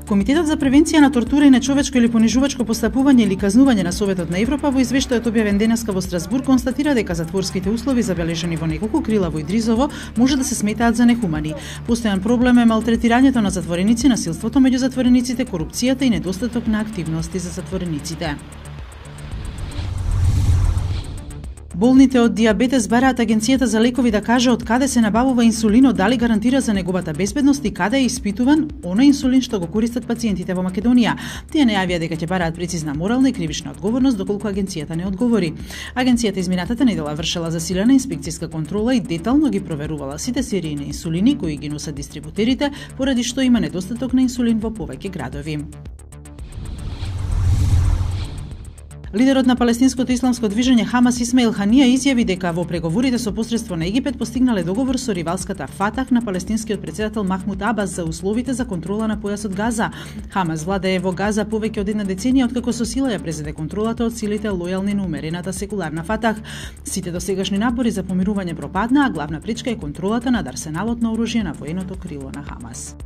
Комитетот за превенција на тортура и нечовечко или понижувачко постапување или казнување на Советот на Европа во извештајот објавен денеска во Страсбург констатира дека затворските услови забележани во неколку крила во Идризово може да се сметаат за нехумани. Постојан проблем е малтретирањето на затвореници, насилството меѓу затворениците, корупцијата и недостаток на активности за затворениците. Болните од дијабетес бараат Агенцијата за лекови да каже од каде се набавува инсулинот, дали гарантира за неговата безбедност и каде е испитуван оној инсулин што го користат пациентите во Македонија. Тие најавија дека ќе бараат прецизна морална и кривична одговорност доколку агенцијата не одговори. Агенцијата изминатата недела вршела засилена инспекцијска контрола и детално ги проверувала сите серии на инсулини кои ги носат дистрибутерите, поради што има недостаток на инсулин во повеќе градови. Лидерот на палестинското исламско движење Хамас Исмаил Ханија изјави дека во преговорите со посредство на Египет постигнале договор со ривалската Фатах на палестинскиот председател Махмуд Абас за условите за контрола на појасот Газа. Хамас владее во Газа повеќе од една деценија откако со сила ја презеде контролата од силите лојални на умерената секуларна Фатах. Сите досегашни напори за помирување пропадна, а главна пречка е контролата над арсеналот на оружје на военото крило на Хамас.